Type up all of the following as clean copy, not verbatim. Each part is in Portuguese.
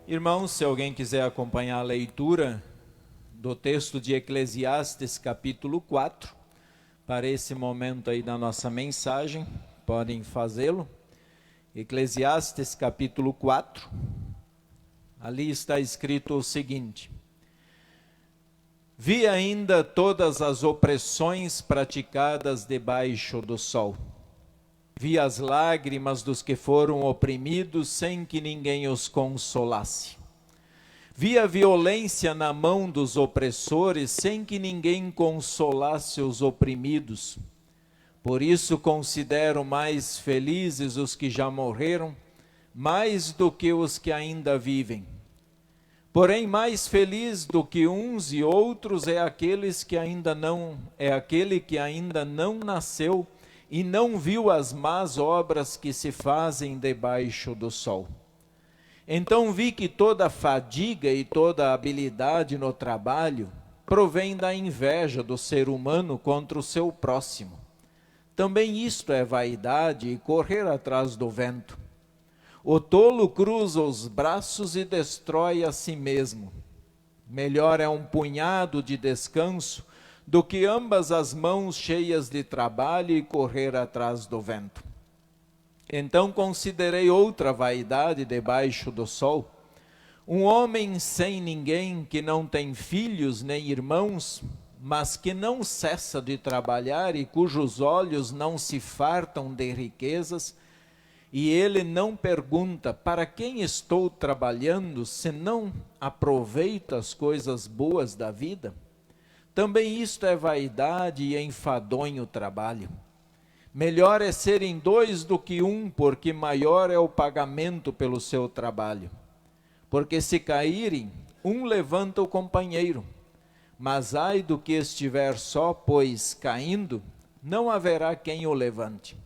Irmãos, se alguém quiser acompanhar a leitura do texto de Eclesiastes, capítulo 4, para esse momento aí da nossa mensagem, podem fazê-lo. Eclesiastes, capítulo 4, ali está escrito o seguinte: Vi ainda todas as opressões praticadas debaixo do sol. Vi as lágrimas dos que foram oprimidos sem que ninguém os consolasse. Vi a violência na mão dos opressores sem que ninguém consolasse os oprimidos. Por isso considero mais felizes os que já morreram, mais do que os que ainda vivem. Porém, mais feliz do que uns e outros é aquele que ainda não nasceu e não viu as más obras que se fazem debaixo do sol. Então vi que toda fadiga e toda habilidade no trabalho provém da inveja do ser humano contra o seu próximo. Também isto é vaidade e correr atrás do vento. O tolo cruza os braços e destrói a si mesmo. Melhor é um punhado de descanso do que ambas as mãos cheias de trabalho e correr atrás do vento. Então considerei outra vaidade debaixo do sol. Um homem sem ninguém, que não tem filhos nem irmãos, mas que não cessa de trabalhar e cujos olhos não se fartam de riquezas, e ele não pergunta: para quem estou trabalhando, se não aproveito as coisas boas da vida? Também isto é vaidade e enfadonho o trabalho. Melhor é serem dois do que um, porque maior é o pagamento pelo seu trabalho. Porque se caírem, um levanta o companheiro. Mas ai do que estiver só, pois caindo, não haverá quem o levante.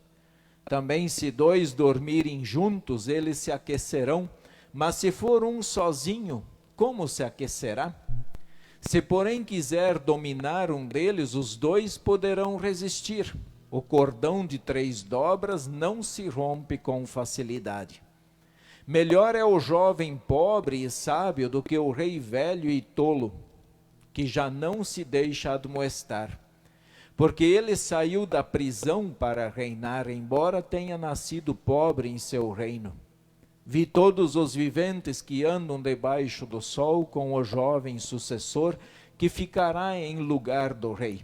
Também se dois dormirem juntos, eles se aquecerão, mas se for um sozinho, como se aquecerá? Se porém quiser dominar um deles, os dois poderão resistir. O cordão de 3 dobras não se rompe com facilidade. Melhor é o jovem pobre e sábio do que o rei velho e tolo, que já não se deixa admoestar. Porque ele saiu da prisão para reinar, embora tenha nascido pobre em seu reino. Vi todos os viventes que andam debaixo do sol com o jovem sucessor, que ficará em lugar do rei.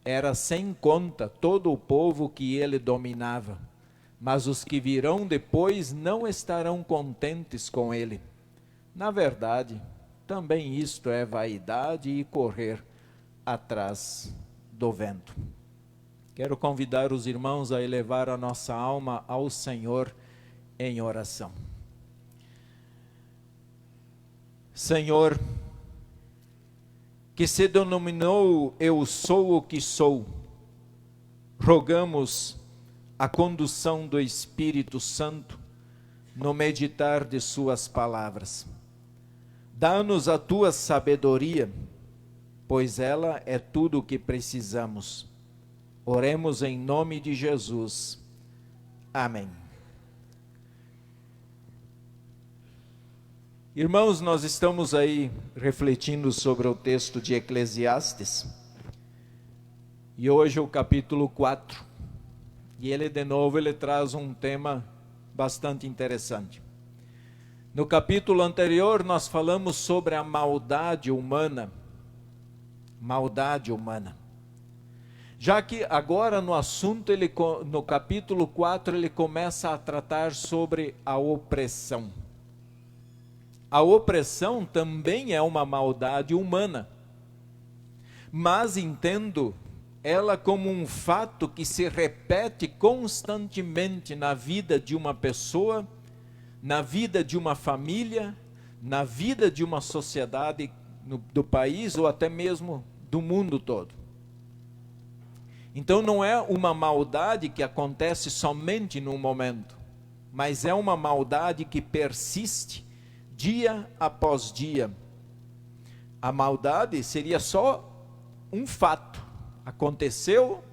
Era sem conta todo o povo que ele dominava, mas os que virão depois não estarão contentes com ele. Na verdade, também isto é vaidade e correr atrás do vento. Quero convidar os irmãos a elevar a nossa alma ao Senhor em oração. Senhor, que se denominou Eu Sou o que Sou, rogamos a condução do Espírito Santo no meditar de suas palavras. Dá-nos a tua sabedoria, pois ela é tudo o que precisamos. Oremos em nome de Jesus. Amém. Irmãos, nós estamos aí refletindo sobre o texto de Eclesiastes, e hoje o capítulo 4, e ele traz um tema bastante interessante. No capítulo anterior nós falamos sobre a maldade humana, já que agora no assunto, no capítulo 4, ele começa a tratar sobre a opressão. A opressão também é uma maldade humana, mas entendo ela como um fato que se repete constantemente na vida de uma pessoa, na vida de uma família, na vida de uma sociedade do país ou até mesmo do mundo todo. Então não é uma maldade que acontece somente num momento, mas é uma maldade que persiste dia após dia. A maldade seria só um fato. Aconteceu,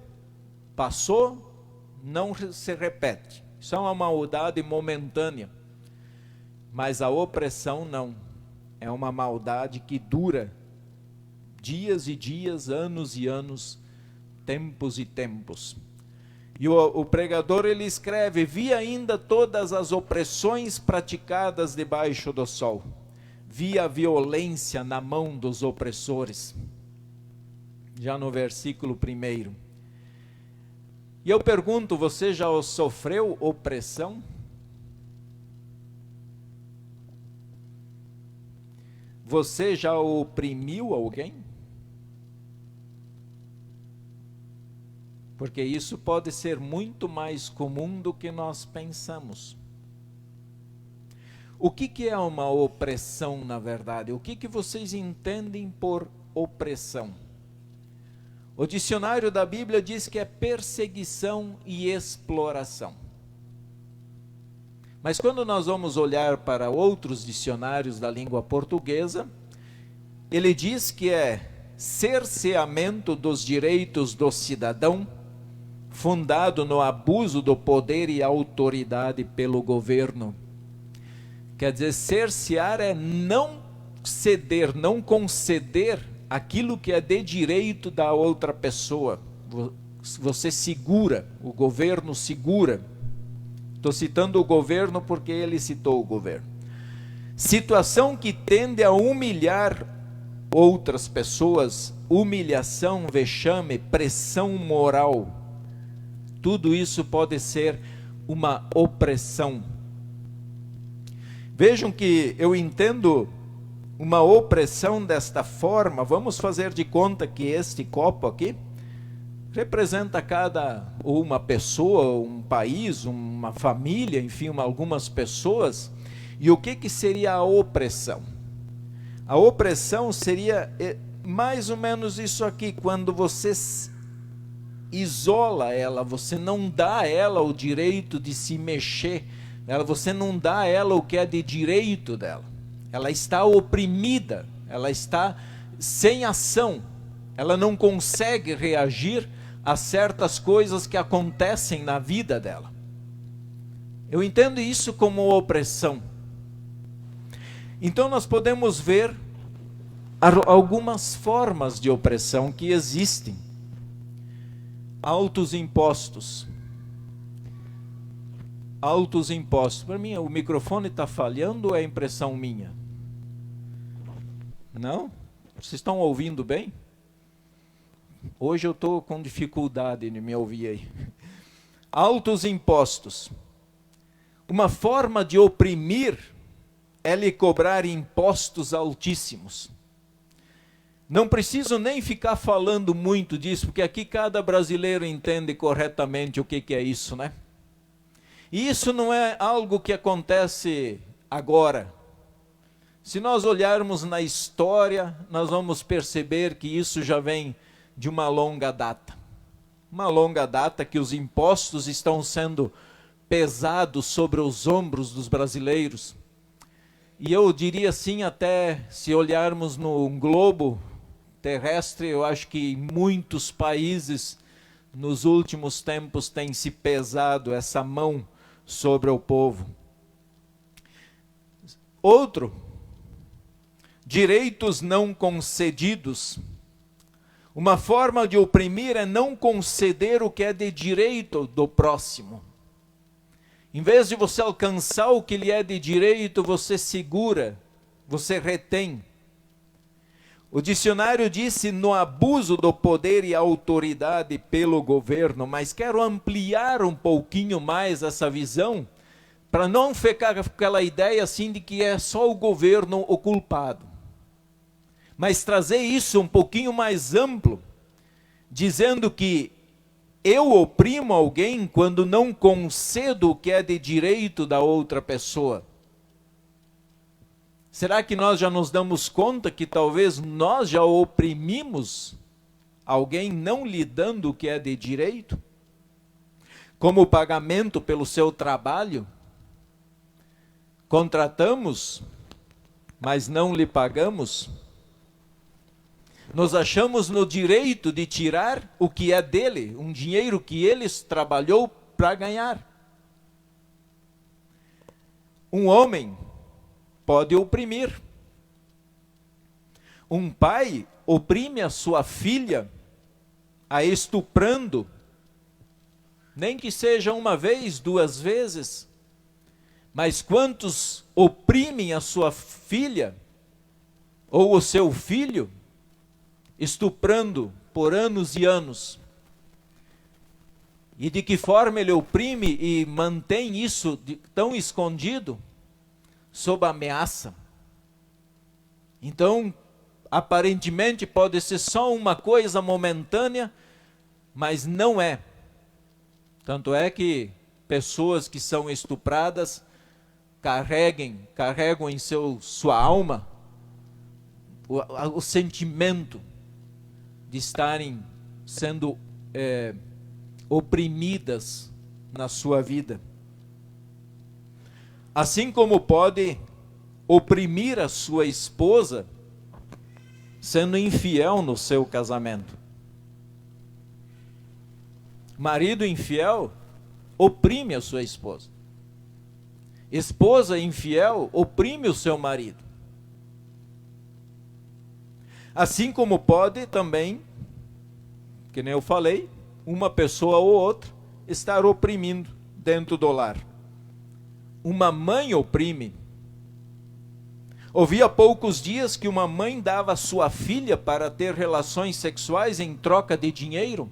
passou, não se repete. Isso é uma maldade momentânea. Mas a opressão não. É uma maldade que dura dias e dias, anos e anos, tempos e tempos. E o pregador, ele escreve: vi ainda todas as opressões praticadas debaixo do sol. Vi a violência na mão dos opressores. Já no versículo 1. E eu pergunto, você já sofreu opressão? Você já oprimiu alguém? Porque isso pode ser muito mais comum do que nós pensamos. O que é uma opressão, na verdade? O que vocês entendem por opressão? O dicionário da Bíblia diz que é perseguição e exploração. Mas quando nós vamos olhar para outros dicionários da língua portuguesa, ele diz que é cerceamento dos direitos do cidadão, fundado no abuso do poder e autoridade pelo governo. Quer dizer, cercear é não ceder, não conceder aquilo que é de direito da outra pessoa. Você segura, o governo segura. Estou citando o governo porque ele citou o governo. Situação que tende a humilhar outras pessoas, humilhação, vexame, pressão moral. Tudo isso pode ser uma opressão. Vejam que eu entendo uma opressão desta forma. Vamos fazer de conta que este copo aqui representa uma pessoa, um país, uma família, enfim, algumas pessoas. E o que seria a opressão? A opressão seria mais ou menos isso aqui, quando você isola ela, você não dá a ela o direito de se mexer, você não dá a ela o que é de direito dela. Ela está oprimida, ela está sem ação, ela não consegue reagir a certas coisas que acontecem na vida dela. Eu entendo isso como opressão. Então nós podemos ver algumas formas de opressão que existem. Altos impostos. Altos impostos. Para mim, o microfone está falhando ou é impressão minha? Não? Vocês estão ouvindo bem? Hoje eu estou com dificuldade de me ouvir aí. Altos impostos. Uma forma de oprimir é lhe cobrar impostos altíssimos. Não preciso nem ficar falando muito disso, porque aqui cada brasileiro entende corretamente o que é isso, né? E isso não é algo que acontece agora. Se nós olharmos na história, nós vamos perceber que isso já vem de uma longa data. Uma longa data que os impostos estão sendo pesados sobre os ombros dos brasileiros. E eu diria assim, até se olharmos no globo terrestre, eu acho que muitos países nos últimos tempos têm se pesado essa mão sobre o povo. Outro, direitos não concedidos. Uma forma de oprimir é não conceder o que é de direito do próximo. Em vez de você alcançar o que lhe é de direito, você segura, você retém. O dicionário disse no abuso do poder e autoridade pelo governo, mas quero ampliar um pouquinho mais essa visão, para não ficar com aquela ideia assim de que é só o governo o culpado. Mas trazer isso um pouquinho mais amplo, dizendo que eu oprimo alguém quando não concedo o que é de direito da outra pessoa. Será que nós já nos damos conta que talvez nós já oprimimos alguém não lhe dando o que é de direito? Como pagamento pelo seu trabalho? Contratamos, mas não lhe pagamos? Nos achamos no direito de tirar o que é dele, um dinheiro que ele trabalhou para ganhar. Um homem pode oprimir. Um pai oprime a sua filha, a estuprando, nem que seja uma vez, duas vezes, mas quantos oprimem a sua filha, ou o seu filho, estuprando por anos e anos? E de que forma ele oprime e mantém isso tão escondido? Sob ameaça. Então, aparentemente pode ser só uma coisa momentânea, mas não é. Tanto é que pessoas que são estupradas carregam em sua alma o sentimento de estarem sendo oprimidas na sua vida. Assim como pode oprimir a sua esposa sendo infiel no seu casamento. Marido infiel oprime a sua esposa. Esposa infiel oprime o seu marido. Assim como pode também, que nem eu falei, uma pessoa ou outra estar oprimindo dentro do lar. Uma mãe oprime. Ouvi há poucos dias que uma mãe dava sua filha para ter relações sexuais em troca de dinheiro.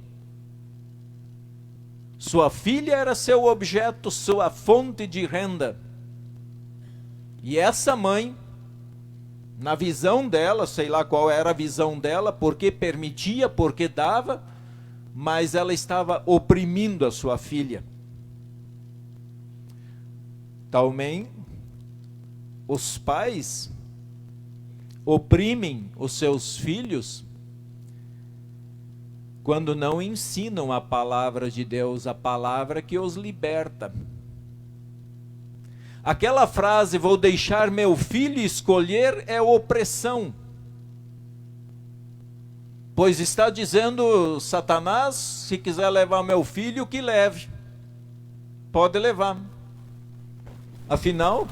Sua filha era seu objeto, sua fonte de renda. E essa mãe, na visão dela, sei lá qual era a visão dela, porque permitia, porque dava, mas ela estava oprimindo a sua filha. Também os pais oprimem os seus filhos quando não ensinam a palavra de Deus, a palavra que os liberta. Aquela frase, vou deixar meu filho escolher, é opressão. Pois está dizendo Satanás, se quiser levar meu filho, que leve. Pode levar. Afinal,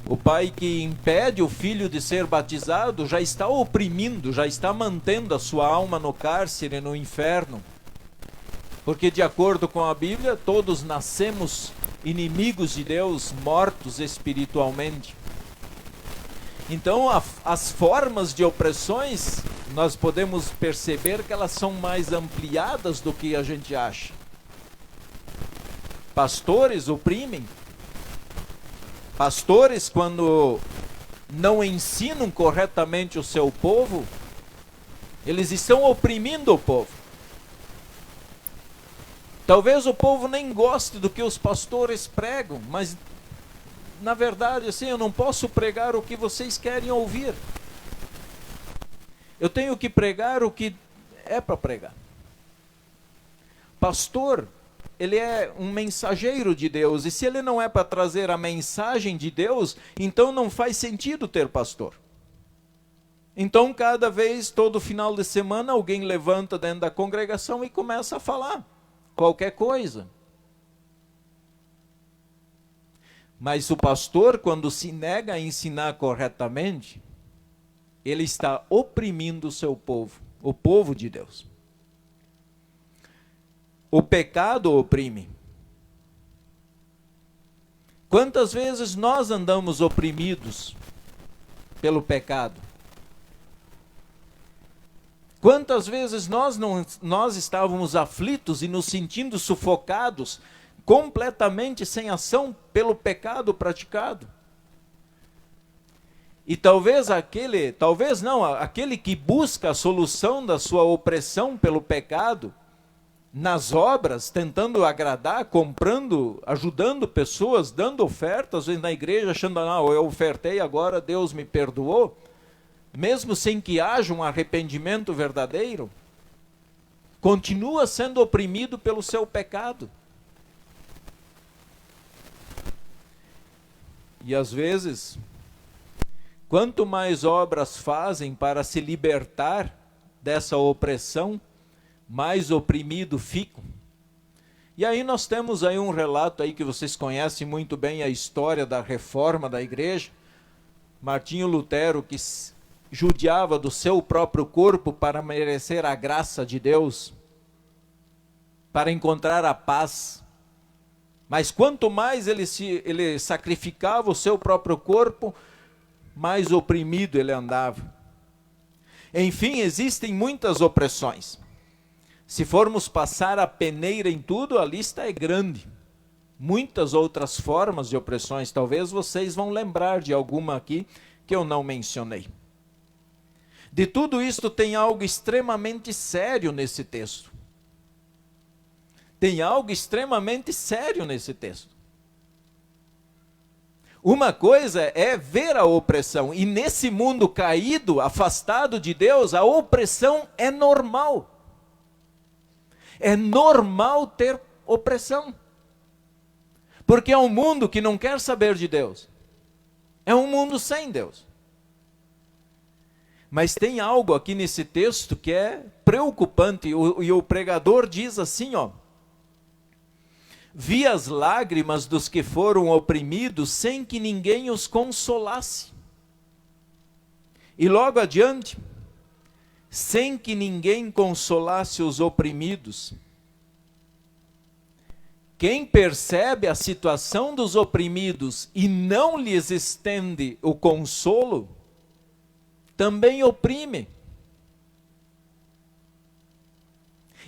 o pai que impede o filho de ser batizado já está oprimindo, já está mantendo a sua alma no cárcere, no inferno. Porque de acordo com a Bíblia, todos nascemos inimigos de Deus, mortos espiritualmente. Então, as formas de opressões, nós podemos perceber que elas são mais ampliadas do que a gente acha. Pastores oprimem. Pastores, quando não ensinam corretamente o seu povo, eles estão oprimindo o povo. Talvez o povo nem goste do que os pastores pregam, mas na verdade, assim, eu não posso pregar o que vocês querem ouvir. Eu tenho que pregar o que é para pregar. Pastor, ele é um mensageiro de Deus, e se ele não é para trazer a mensagem de Deus, então não faz sentido ter pastor. Então, cada vez, todo final de semana, alguém levanta dentro da congregação e começa a falar qualquer coisa. Mas o pastor, quando se nega a ensinar corretamente, ele está oprimindo o seu povo, o povo de Deus. O pecado oprime. Quantas vezes nós andamos oprimidos pelo pecado? Quantas vezes nós estávamos aflitos e nos sentindo sufocados, completamente sem ação pelo pecado praticado? E aquele que busca a solução da sua opressão pelo pecado, nas obras, tentando agradar, comprando, ajudando pessoas, dando ofertas, às vezes na igreja, achando, eu ofertei, agora Deus me perdoou, mesmo sem que haja um arrependimento verdadeiro, continua sendo oprimido pelo seu pecado. E às vezes, quanto mais obras fazem para se libertar dessa opressão, mais oprimido ficam. E aí nós temos aí um relato aí que vocês conhecem muito bem, a história da reforma da igreja, Martinho Lutero, que judiava do seu próprio corpo para merecer a graça de Deus, para encontrar a paz. Mas quanto mais ele sacrificava o seu próprio corpo, mais oprimido ele andava. Enfim, existem muitas opressões. Se formos passar a peneira em tudo, a lista é grande. Muitas outras formas de opressões, talvez vocês vão lembrar de alguma aqui que eu não mencionei. De tudo isto tem algo extremamente sério nesse texto. Tem algo extremamente sério nesse texto. Uma coisa é ver a opressão, e nesse mundo caído, afastado de Deus, a opressão é normal. É normal ter opressão. Porque é um mundo que não quer saber de Deus. É um mundo sem Deus. Mas tem algo aqui nesse texto que é preocupante, e o pregador diz assim, ó: vi as lágrimas dos que foram oprimidos sem que ninguém os consolasse. E logo adiante, sem que ninguém consolasse os oprimidos. Quem percebe a situação dos oprimidos e não lhes estende o consolo, também oprime.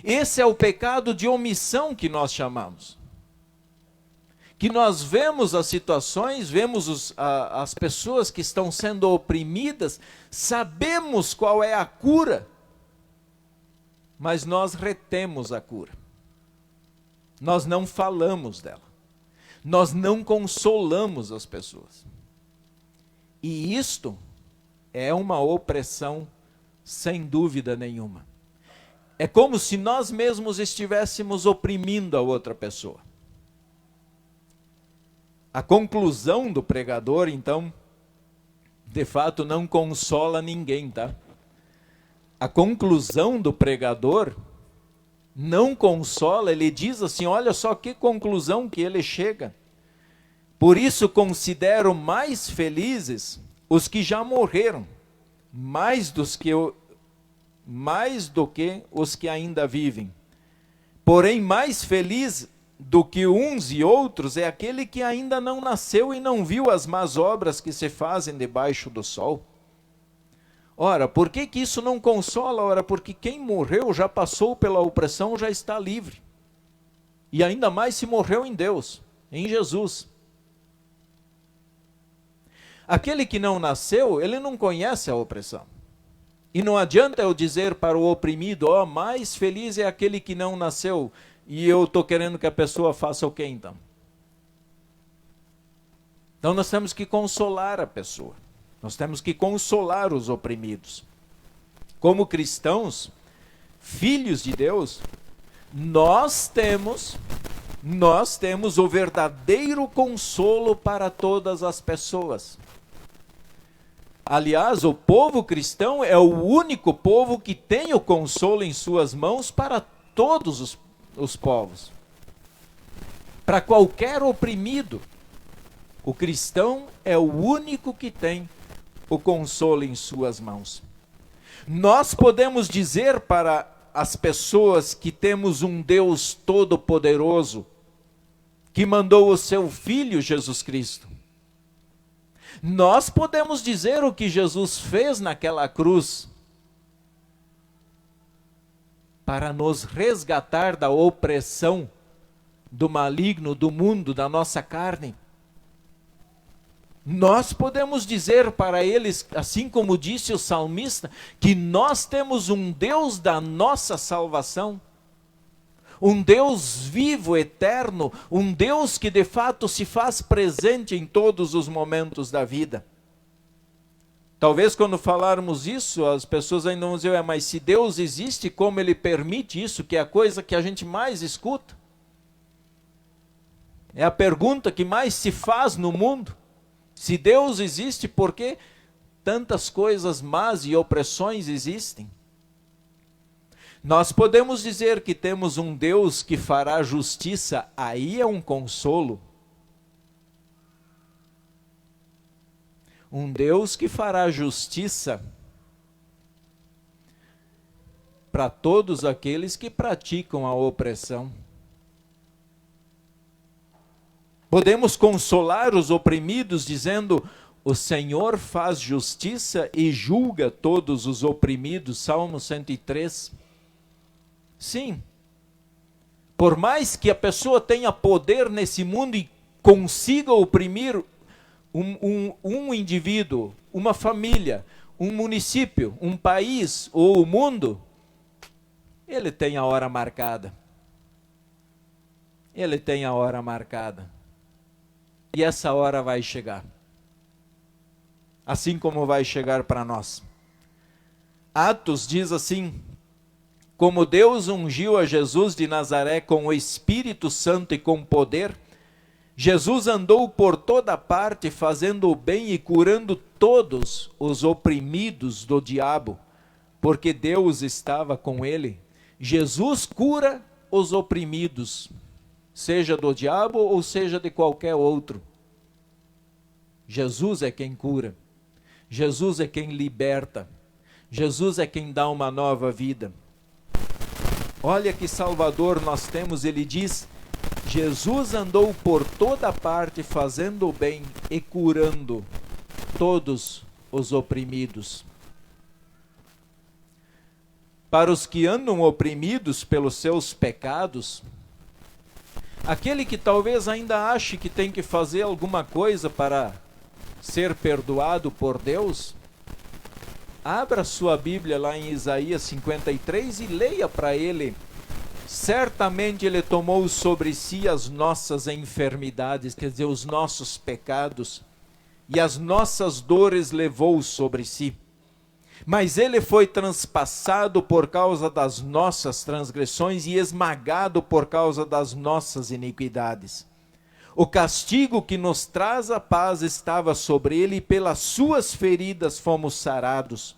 Esse é o pecado de omissão que nós chamamos. Que nós vemos as situações, vemos as pessoas que estão sendo oprimidas, sabemos qual é a cura, mas nós retemos a cura. Nós não falamos dela. Nós não consolamos as pessoas. E isto é uma opressão sem dúvida nenhuma. É como se nós mesmos estivéssemos oprimindo a outra pessoa. A conclusão do pregador, então, de fato não consola ninguém, tá? A conclusão do pregador não consola, ele diz assim, olha só que conclusão que ele chega. Por isso considero mais felizes os que já morreram, mais do que os que ainda vivem. Porém, mais feliz do que uns e outros é aquele que ainda não nasceu e não viu as más obras que se fazem debaixo do sol. Ora, por que isso não consola? Ora, porque quem morreu já passou pela opressão, já está livre. E ainda mais se morreu em Deus, em Jesus. Aquele que não nasceu, ele não conhece a opressão. E não adianta eu dizer para o oprimido, ó, mais feliz é aquele que não nasceu. E eu estou querendo que a pessoa faça o quê então? Então nós temos que consolar a pessoa. Nós temos que consolar os oprimidos. Como cristãos, filhos de Deus, nós temos o verdadeiro consolo para todas as pessoas. Aliás, o povo cristão é o único povo que tem o consolo em suas mãos para todos os povos. Para qualquer oprimido, o cristão é o único que tem o consolo em suas mãos. Nós podemos dizer para as pessoas que temos um Deus todo-poderoso, que mandou o seu Filho Jesus Cristo. Nós podemos dizer o que Jesus fez naquela cruz, para nos resgatar da opressão do maligno, do mundo, da nossa carne. Nós podemos dizer para eles, assim como disse o salmista, que nós temos um Deus da nossa salvação, um Deus vivo, eterno, um Deus que de fato se faz presente em todos os momentos da vida. Talvez quando falarmos isso, as pessoas ainda vão dizer, mas se Deus existe, como Ele permite isso, que é a coisa que a gente mais escuta? É a pergunta que mais se faz no mundo. Se Deus existe, por que tantas coisas más e opressões existem? Nós podemos dizer que temos um Deus que fará justiça, aí é um consolo. Um Deus que fará justiça para todos aqueles que praticam a opressão. Podemos consolar os oprimidos dizendo: o Senhor faz justiça e julga todos os oprimidos. Salmo 103. Sim. Por mais que a pessoa tenha poder nesse mundo e consiga oprimir um indivíduo, uma família, um município, um país ou o mundo, ele tem a hora marcada. Ele tem a hora marcada. E essa hora vai chegar. Assim como vai chegar para nós. Atos diz assim: como Deus ungiu a Jesus de Nazaré com o Espírito Santo e com poder, Jesus andou por toda parte fazendo o bem e curando todos os oprimidos do diabo, porque Deus estava com ele. Jesus cura os oprimidos, seja do diabo ou seja de qualquer outro. Jesus é quem cura. Jesus é quem liberta. Jesus é quem dá uma nova vida. Olha que Salvador nós temos, ele diz: Jesus andou por toda parte fazendo o bem e curando todos os oprimidos. Para os que andam oprimidos pelos seus pecados, aquele que talvez ainda ache que tem que fazer alguma coisa para ser perdoado por Deus, abra sua Bíblia lá em Isaías 53 e leia para ele. Certamente ele tomou sobre si as nossas enfermidades, quer dizer, os nossos pecados, e as nossas dores levou sobre si. Mas ele foi transpassado por causa das nossas transgressões e esmagado por causa das nossas iniquidades. O castigo que nos traz a paz estava sobre ele, e pelas suas feridas fomos sarados.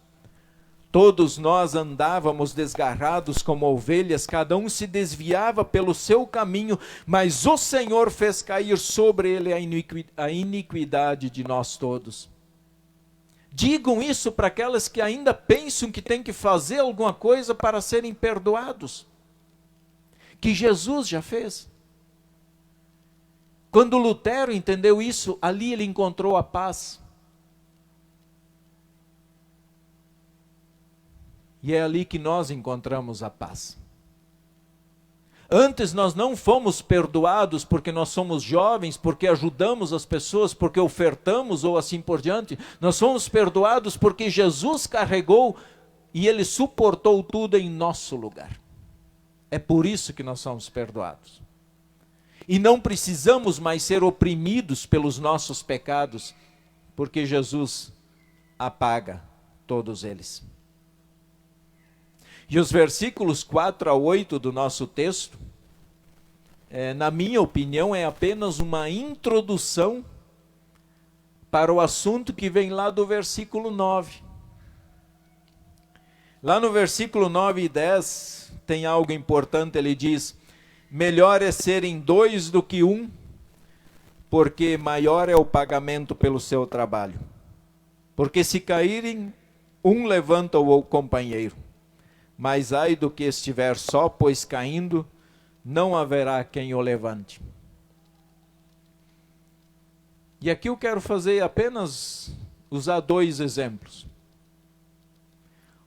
Todos nós andávamos desgarrados como ovelhas, cada um se desviava pelo seu caminho, mas o Senhor fez cair sobre ele a iniquidade de nós todos. Digam isso para aquelas que ainda pensam que tem que fazer alguma coisa para serem perdoados, que Jesus já fez. Quando Lutero entendeu isso, ali ele encontrou a paz. E é ali que nós encontramos a paz. Antes nós não fomos perdoados porque nós somos jovens, porque ajudamos as pessoas, porque ofertamos ou assim por diante. Nós fomos perdoados porque Jesus carregou e ele suportou tudo em nosso lugar. É por isso que nós somos perdoados. E não precisamos mais ser oprimidos pelos nossos pecados, porque Jesus apaga todos eles. E os versículos 4 a 8 do nosso texto, na minha opinião, é apenas uma introdução para o assunto que vem lá do versículo 9. Lá no versículo 9 e 10 tem algo importante, ele diz: melhor é serem dois do que um, porque maior é o pagamento pelo seu trabalho. Porque se caírem, um levanta o companheiro. Mas ai do que estiver só, pois caindo, não haverá quem o levante. E aqui eu quero fazer apenas, usar dois exemplos.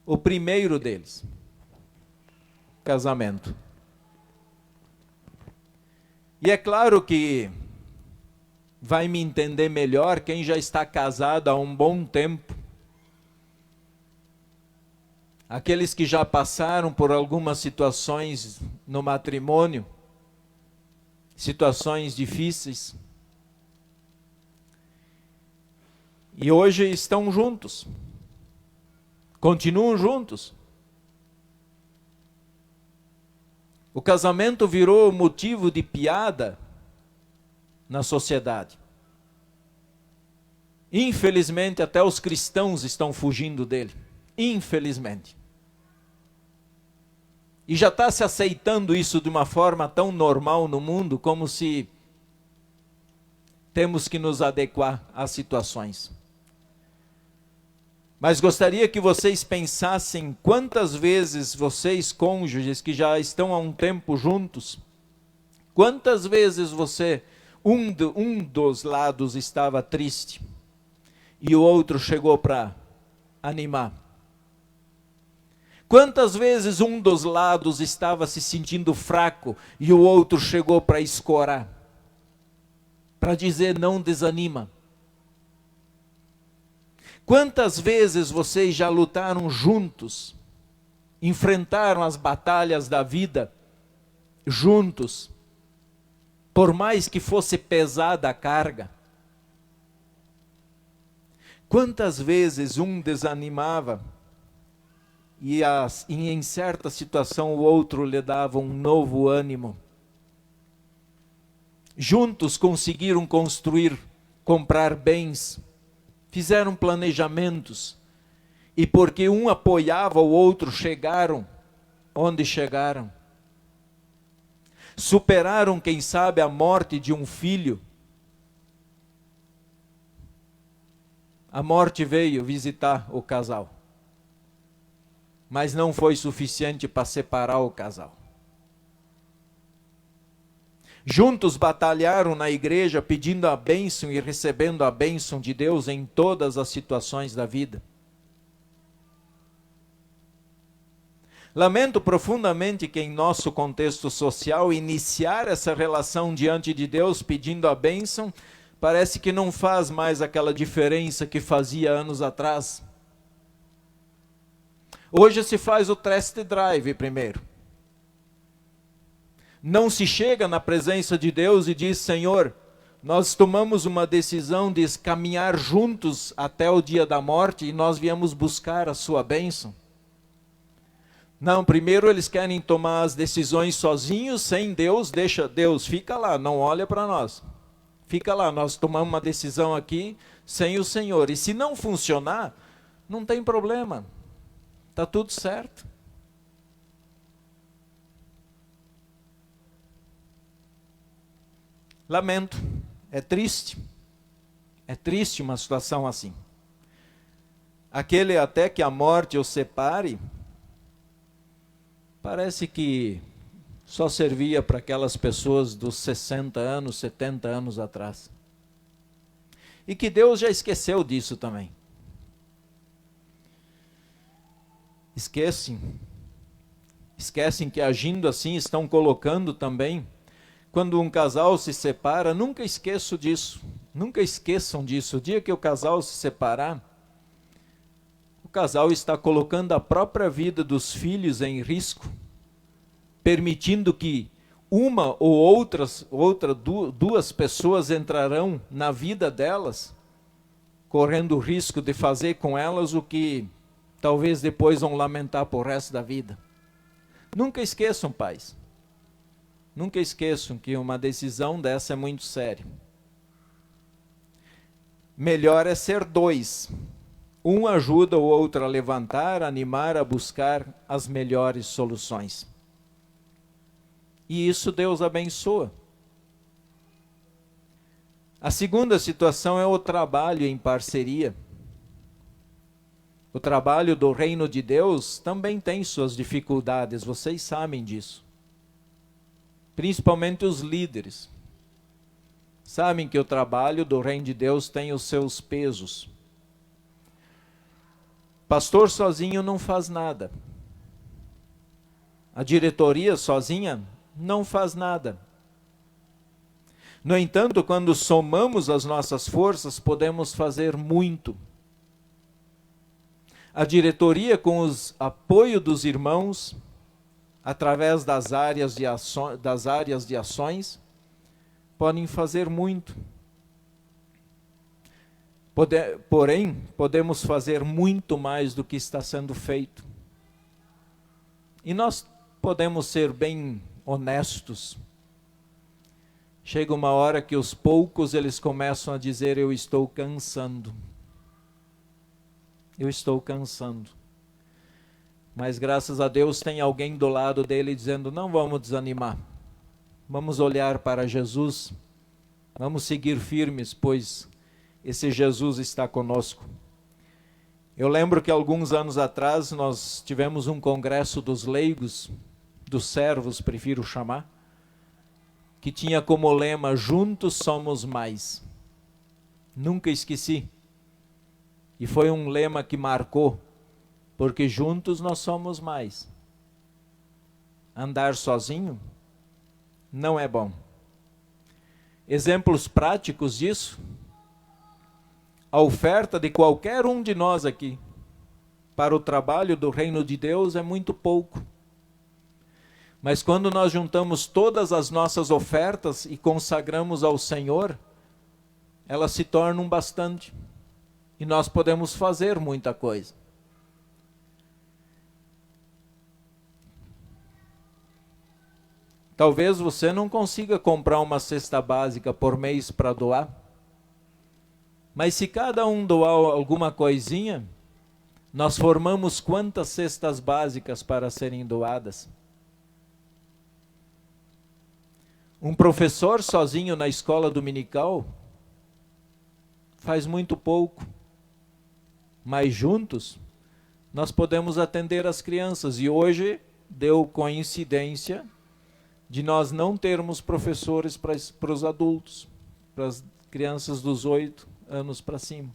O primeiro deles, casamento. E é claro que vai me entender melhor quem já está casado há um bom tempo. Aqueles que já passaram por algumas situações no matrimônio, situações difíceis, e hoje estão juntos, continuam juntos. O casamento virou motivo de piada na sociedade. Infelizmente, até os cristãos estão fugindo dele. Infelizmente. E já está se aceitando isso de uma forma tão normal no mundo, como se temos que nos adequar às situações. Mas gostaria que vocês pensassem quantas vezes vocês, cônjuges, que já estão há um tempo juntos, quantas vezes um dos lados estava triste e o outro chegou para animar. Quantas vezes um dos lados estava se sentindo fraco e o outro chegou para escorar, para dizer não desanima. Quantas vezes vocês já lutaram juntos, enfrentaram as batalhas da vida juntos, por mais que fosse pesada a carga? Quantas vezes um desanimava e em certa situação o outro lhe dava um novo ânimo? Juntos conseguiram comprar bens, fizeram planejamentos, e porque um apoiava o outro, chegaram onde chegaram. Superaram, quem sabe, a morte de um filho. A morte veio visitar o casal, mas não foi suficiente para separar o casal. Juntos batalharam na igreja, pedindo a bênção e recebendo a bênção de Deus em todas as situações da vida. Lamento profundamente que em nosso contexto social, iniciar essa relação diante de Deus pedindo a bênção, parece que não faz mais aquela diferença que fazia anos atrás. Hoje se faz o test drive primeiro. Não se chega na presença de Deus e diz: Senhor, nós tomamos uma decisão de caminhar juntos até o dia da morte e nós viemos buscar a sua bênção. Não, primeiro eles querem tomar as decisões sozinhos, sem Deus. Deixa Deus, fica lá, não olha para nós. Fica lá, nós tomamos uma decisão aqui sem o Senhor. E se não funcionar, não tem problema, está tudo certo. Lamento, é triste uma situação assim. Aquele até que a morte os separe, parece que só servia para aquelas pessoas dos 60 anos, 70 anos atrás. E que Deus já esqueceu disso também. Esquecem que agindo assim estão colocando também. Quando um casal se separa, nunca esqueçam disso. O dia que o casal se separar, o casal está colocando a própria vida dos filhos em risco, permitindo que uma ou duas pessoas entrarão na vida delas, correndo o risco de fazer com elas o que talvez depois vão lamentar por resto da vida. Nunca esqueçam, pais. Nunca esqueçam que uma decisão dessa é muito séria. Melhor é ser dois. Um ajuda o outro a levantar, a animar, a buscar as melhores soluções. E isso Deus abençoa. A segunda situação é o trabalho em parceria. O trabalho do reino de Deus também tem suas dificuldades, vocês sabem disso. Principalmente os líderes. Sabem que o trabalho do reino de Deus tem os seus pesos. Pastor sozinho não faz nada. A diretoria sozinha não faz nada. No entanto, quando somamos as nossas forças, podemos fazer muito. A diretoria, com o apoio dos irmãos, através das áreas de ações, podem fazer muito. Porém, podemos fazer muito mais do que está sendo feito. E nós podemos ser bem honestos. Chega uma hora que os poucos eles começam a dizer: eu estou cansando. Eu estou cansando. Mas graças a Deus tem alguém do lado dele dizendo: não vamos desanimar. Vamos olhar para Jesus. Vamos seguir firmes, pois esse Jesus está conosco. Eu lembro que alguns anos atrás nós tivemos um congresso dos leigos, dos servos, prefiro chamar, que tinha como lema: juntos somos mais. Nunca esqueci. E foi um lema que marcou, porque juntos nós somos mais. Andar sozinho não é bom. Exemplos práticos disso: a oferta de qualquer um de nós aqui para o trabalho do reino de Deus é muito pouco. Mas quando nós juntamos todas as nossas ofertas e consagramos ao Senhor, elas se tornam bastante. E nós podemos fazer muita coisa. Talvez você não consiga comprar uma cesta básica por mês para doar. Mas se cada um doar alguma coisinha, nós formamos quantas cestas básicas para serem doadas? Um professor sozinho na escola dominical faz muito pouco. Mas juntos, nós podemos atender as crianças. E hoje deu coincidência de nós não termos professores para os adultos, para as crianças dos 8 anos para cima.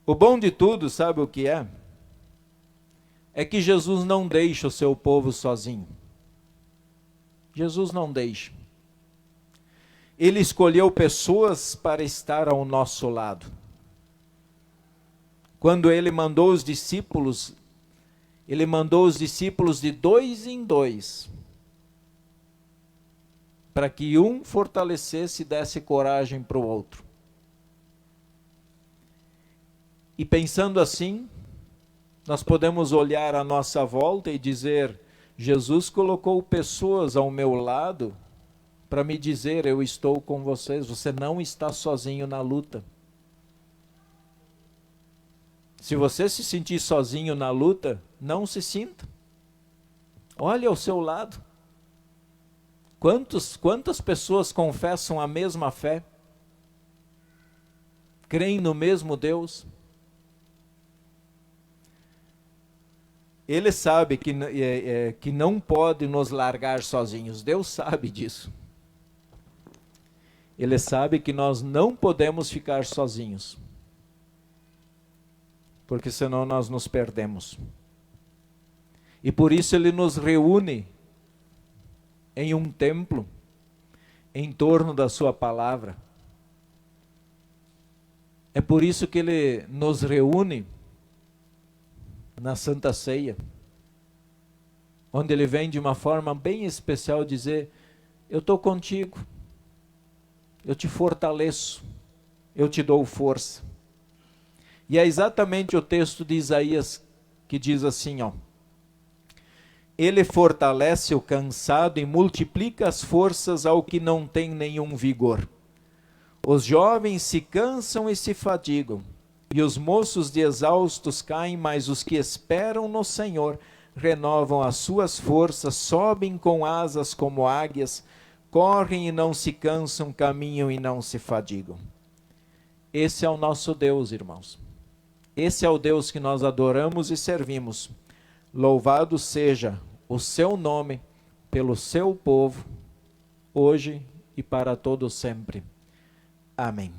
O bom de tudo, sabe o que é? É que Jesus não deixa o seu povo sozinho. Jesus não deixa. Ele escolheu pessoas para estar ao nosso lado. Quando ele mandou os discípulos, ele mandou os discípulos de 2 em 2, para que um fortalecesse e desse coragem para o outro. E pensando assim, nós podemos olhar à nossa volta e dizer: Jesus colocou pessoas ao meu lado para me dizer: eu estou com vocês, você não está sozinho na luta. Se você se sentir sozinho na luta, não se sinta. Olhe ao seu lado. Quantas pessoas confessam a mesma fé? Creem no mesmo Deus? Ele sabe que não pode nos largar sozinhos. Deus sabe disso. Ele sabe que nós não podemos ficar sozinhos, porque senão nós nos perdemos. E por isso ele nos reúne em um templo, em torno da sua palavra. É por isso que ele nos reúne na Santa Ceia, onde ele vem de uma forma bem especial dizer: eu estou contigo, eu te fortaleço, eu te dou força. E é exatamente o texto de Isaías que diz assim, ó: ele fortalece o cansado e multiplica as forças ao que não tem nenhum vigor. Os jovens se cansam e se fadigam, e os moços de exaustos caem, mas os que esperam no Senhor renovam as suas forças, sobem com asas como águias, correm e não se cansam, caminham e não se fadigam. Esse é o nosso Deus, irmãos. Esse é o Deus que nós adoramos e servimos. Louvado seja o seu nome pelo seu povo, hoje e para todo sempre. Amém.